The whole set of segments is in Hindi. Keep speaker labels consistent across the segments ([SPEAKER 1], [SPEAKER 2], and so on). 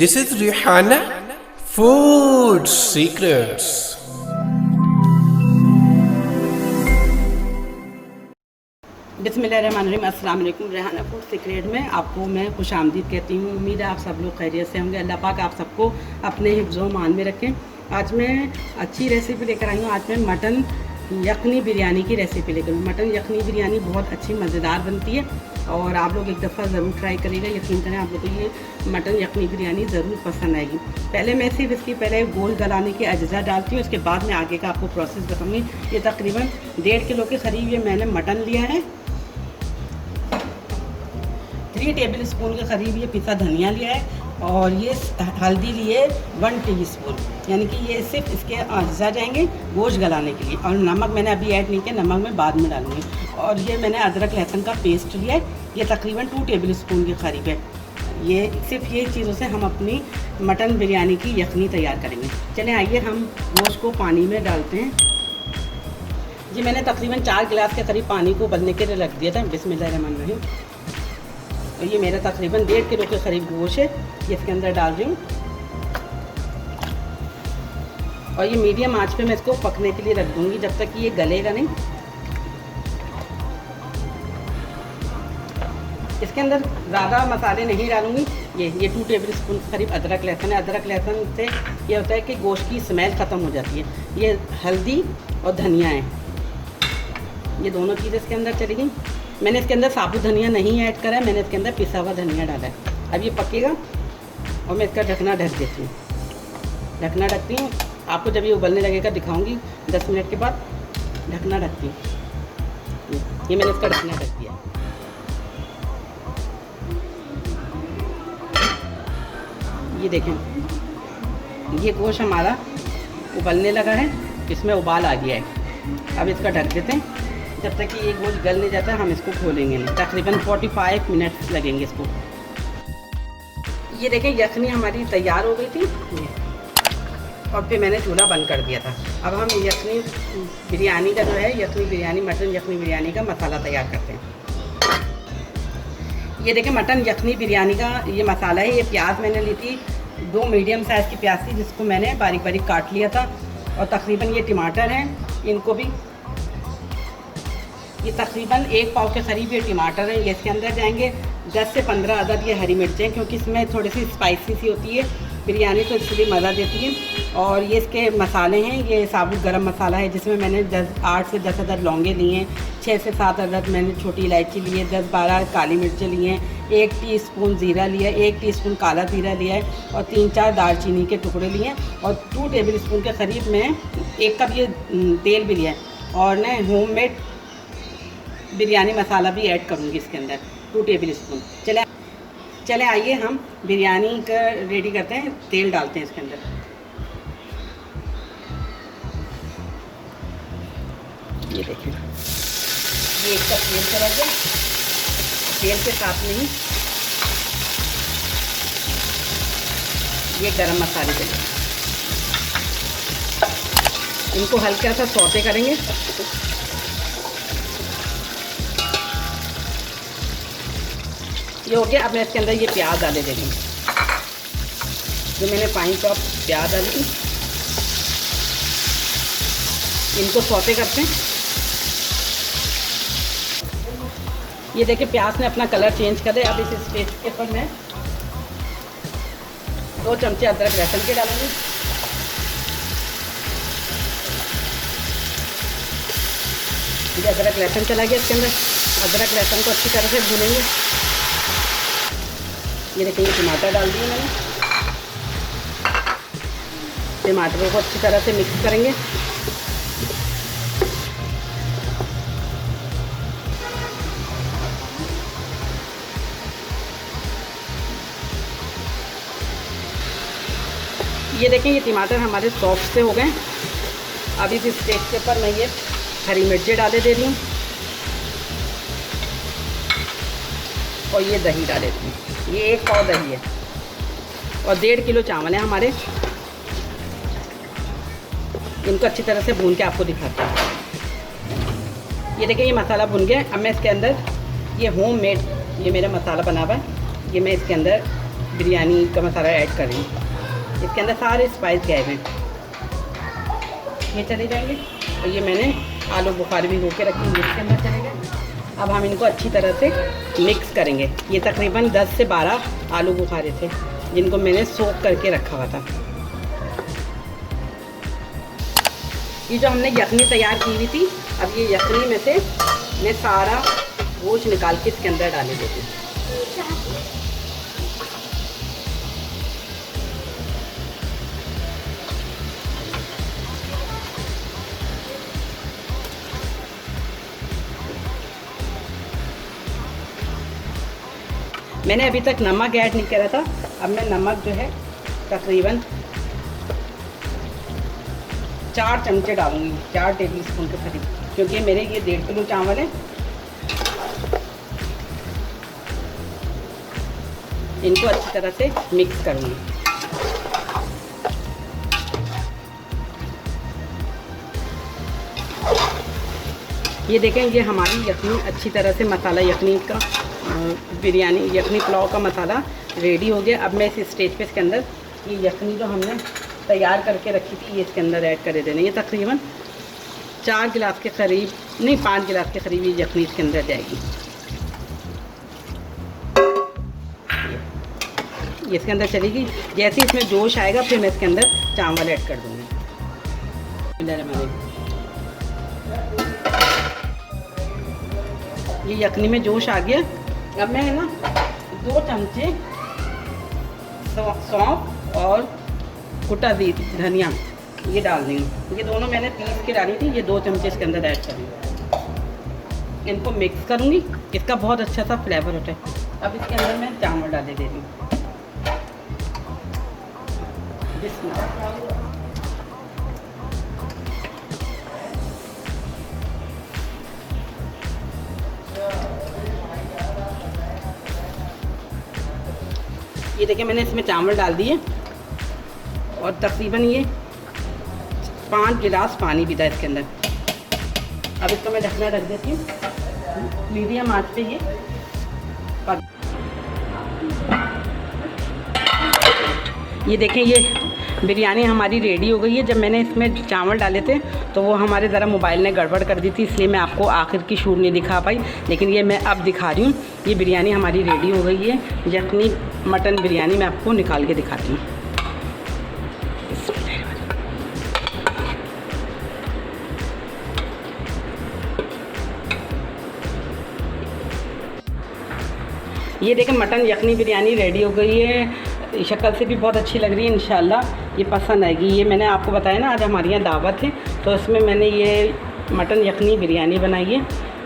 [SPEAKER 1] This is Rihanna Food Secrets.
[SPEAKER 2] बिस्मिल्लाहिर्रहमानिर्रहीम, अस्सलाम वालेकुम। रेहाना फूड सीक्रेट में आपको मैं खुशामदीद कहती हूँ। उम्मीद है आप सब लोग खैरियत से होंगे। अल्लाह पाक आप सबको अपने हिफ्ज़ो मान में रखें। आज मैं अच्छी रेसिपी लेकर आई हूँ। आज मैं मटन यखनी बिरयानी की रेसिपी लेकर हूँ। मटन यखनी बिरयानी बहुत अच्छी मज़ेदार बनती है और आप लोग एक दफ़ा ज़रूर ट्राई करिएगा। यकीन करें आप लोग को ये मटन यखनी बिरयानी ज़रूर पसंद आएगी। पहले मैं सिर्फ इसकी पहले गोल गलाने के अज्जा डालती हूँ, उसके बाद मैं आगे का आपको प्रोसेस बताऊँगी। ये तकरीबन 1.5 किलो के करीब ये मैंने मटन लिया है। 3 टेबल स्पून के करीब ये पिसा धनिया लिया है और ये हल्दी लिए 1 टीस्पून, यानी कि ये सिर्फ इसके अज्जा जाएंगे गोश्त गलाने के लिए। और नमक मैंने अभी ऐड नहीं किया, नमक मैं बाद में डालूंगी। और ये मैंने अदरक लहसुन का पेस्ट लिया है, ये तकरीबन 2 टेबल स्पून के करीब है। ये सिर्फ ये चीज़ों से हम अपनी मटन बिरयानी की यखनी तैयार करेंगे। चलें आइए हम गोश्त को पानी में डालते हैं। ये मैंने तकरीबन 4 गिलास के करीब पानी को उबलने के लिए रख दिया था। बिस्मिल्लाहिर्रहमानिर्रहीम। और ये मेरा तकरीबन 1.5 किलो के करीब गोश्त है, ये इसके अंदर डाल रही हूँ। और ये मीडियम आंच पे मैं इसको पकने के लिए रख दूँगी जब तक कि ये गलेगा नहीं। इसके अंदर ज़्यादा मसाले नहीं डालूँगी। ये 2 टेबल स्पून करीब अदरक लहसुन है। अदरक लहसुन से ये होता है कि गोश्त की स्मेल ख़त्म हो जाती है। ये हल्दी और धनिया है, ये दोनों चीज़ें इसके अंदर चलेगी। मैंने इसके अंदर साबुत धनिया नहीं ऐड करा है, मैंने इसके अंदर पिसा हुआ धनिया डाला है। अब ये पकेगा और मैं इसका ढकना ढक देती हूँ। ढकना ढकती हूँ, आपको जब ये उबलने लगेगा दिखाऊंगी। 10 मिनट के बाद ढकना ढकती हूँ। ये मैंने इसका ढकना ढक दिया। ये देखें, ये गोश्त हमारा उबलने लगा है, इसमें उबाल आ गया है। अब इसका ढक देते हैं। जब तक कि ये गोश्त गल नहीं जाता हम इसको खोलेंगे नहीं। तकरीबन 45 मिनट लगेंगे इसको। ये देखें, यखनी हमारी तैयार हो गई थी और फिर मैंने चूल्हा बंद कर दिया था। अब हम यखनी बिरयानी का जो है, यखनी बिरयानी मटन यखनी बिरयानी का मसाला तैयार करते हैं। ये देखें, मटन यखनी बिरयानी का ये मसाला है। ये प्याज मैंने ली थी, 2 मीडियम साइज़ की प्याज थी जिसको मैंने बारीक बारीक काट लिया था। और तकरीबन ये टमाटर हैं, इनको भी ये तकरीबन 1 पाव के करीब ये टमाटर हैं, ये इसके अंदर जाएंगे। 10 से 15 अदद ये हरी मिर्चें, क्योंकि इसमें थोड़ी सी स्पाइसी सी होती है बिरयानी, तो इसलिए मज़ा देती है। और ये इसके मसाले हैं, ये साबुत गरम मसाला है जिसमें मैंने 8 से 10 अदद लौंगे लिए हैं, 6 से 7 अदद मैंने छोटी इलायची ली है, 10-12 काली मिर्चें लिए हैं, 1 टीस्पून ज़ीरा लिया है, 1 टीस्पून काला ज़ीरा लिया है और 3-4 दालचीनी के टुकड़े लिए हैं। और 2 टेबल स्पून के करीब मैं 1 कप ये तेल भी लिया है। और ना होममेड बिरयानी मसाला भी ऐड करूँगी इसके अंदर, 2 टेबल स्पून। चले आइए हम बिरयानी का रेडी करते हैं। तेल डालते हैं इसके अंदर। ये देखिए, ये 1 कप तेल चला गया। तेल के साथ में ही ये गरम मसाले चले, इनको हल्का सा सौते करेंगे। ये हो गया। अब मैं इसके अंदर ये प्याज डाले देंगे, जो मैंने 5 चॉप प्याज डाली थी, इनको सौते करते हैं। ये देखिए, प्याज ने अपना कलर चेंज कर दिया। अब इस स्टेज के ऊपर मैं 2 चमचे अदरक लहसुन के डालूंगी। ये अदरक लहसुन चला गया इसके अंदर। अदरक लहसुन को अच्छी तरह से भूनेंगे। ये देखिए, ये टमाटर डाल दिए मैंने। टमाटरों को अच्छी तरह से मिक्स करेंगे। ये देखें, ये टमाटर हमारे सॉफ्ट से हो गए। अब इस स्टेज के ऊपर मैं ये हरी मिर्चें डाले दे रही हूँ और ये दही डाले दी हूँ। ये 1 पाव दही है और 1.5 किलो चावल है हमारे। इनको अच्छी तरह से भून के आपको दिखाते हैं। ये देखिए, ये मसाला भुन गया। अब मैं इसके अंदर ये होममेड ये मेरा मसाला बना हुआ है, ये मैं इसके अंदर बिरयानी का मसाला ऐड कर रही हूँ। इसके अंदर सारे स्पाइस गए हैं, ये चले जाएंगे। और ये मैंने आलू बुखारे भी होके रखी हैं, इसके अंदर चले गए। अब हम इनको अच्छी तरह से मिक्स करेंगे। ये तकरीबन 10 से 12 आलू बुखारे थे जिनको मैंने सोक करके रखा हुआ था। ये जो हमने यखनी तैयार की हुई थी, अब ये यखनी में से मैं सारा गोश्त निकाल के इसके अंदर डाले देती हूँ। मैंने अभी तक नमक ऐड नहीं करा था। अब मैं नमक जो है तकरीबन 4 चमचे डालूंगी, 4 टेबल स्पून के करीब, क्योंकि मेरे ये 1.5 किलो चावल है। इनको अच्छी तरह से मिक्स करूँगी। ये देखें, ये हमारी यखनी अच्छी तरह से मसाला यखनी का बिरयानी यखनी पुलाव का मसाला रेडी हो गया। अब मैं इस स्टेज पे इसके अंदर ये यखनी जो हमने तैयार करके रखी थी ये इसके अंदर ऐड कर देना। ये तकरीबन 4 गिलास के करीब, नहीं 5 गिलास के करीब ये यखनी इसके अंदर जाएगी। ये इसके अंदर चलेगी। जैसे इसमें जोश आएगा फिर मैं इसके अंदर चावल ऐड कर दूँगी। ये यखनी में जोश आ गया। अब मैं है ना 2 चमचे सौंफ और कुटा धनिया ये डाल देंगे। ये दोनों मैंने पीस के डाली थी, ये 2 चमचे इसके अंदर ऐड करूँगी। इनको मिक्स करूँगी, इसका बहुत अच्छा सा फ्लेवर होता है। अब इसके अंदर मैं चावल डाल दे रही हूँ। ये देखिए, मैंने इसमें चावल डाल दिए और तकरीबन ये 5 गिलास पानी भी था इसके अंदर। अब इसको मैं ढकना रख देती हूँ मीडियम आंच पे। ये देखें, ये बिरयानी हमारी रेडी हो गई है। जब मैंने इसमें चावल डाले थे तो वो हमारे ज़रा मोबाइल ने गड़बड़ कर दी थी, इसलिए मैं आपको आखिर की शूट नहीं दिखा पाई, लेकिन ये मैं अब दिखा रही हूँ। ये बिरयानी हमारी रेडी हो गई है। यखनी मटन बिरयानी मैं आपको निकाल के दिखाती हूँ। ये देखें, मटन यखनी बिरयानी रेडी हो गई है। शक्ल से भी बहुत अच्छी लग रही है। इंशाल्लाह ये पसंद आएगी। ये मैंने आपको बताया ना, आज हमारे यहाँ दावत है तो इसमें मैंने ये मटन यखनी बिरयानी बनाई है।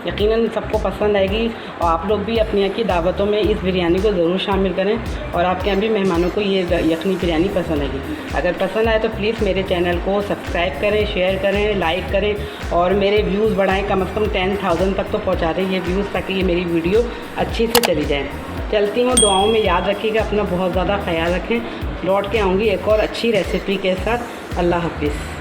[SPEAKER 2] यकीनन सबको पसंद आएगी और आप लोग भी अपने यहाँ की दावतों में इस बिरयानी को ज़रूर शामिल करें और आपके यहाँ भी मेहमानों को ये यखनी बिरयानी पसंद आएगी। अगर पसंद आए तो प्लीज़ मेरे चैनल को सब्सक्राइब करें, शेयर करें, लाइक करें और मेरे व्यूज़ बढ़ाएँ। कम से कम 10,000 तक तो पहुँचा दें ये व्यूज़, ताकि ये मेरी वीडियो अच्छी से चली जाए। चलती हूँ, दुआओं में याद रखिएगा, अपना बहुत ज़्यादा ख्याल रखें। लौट के आऊँगी एक और अच्छी रेसिपी के साथ। अल्लाह हाफिज़।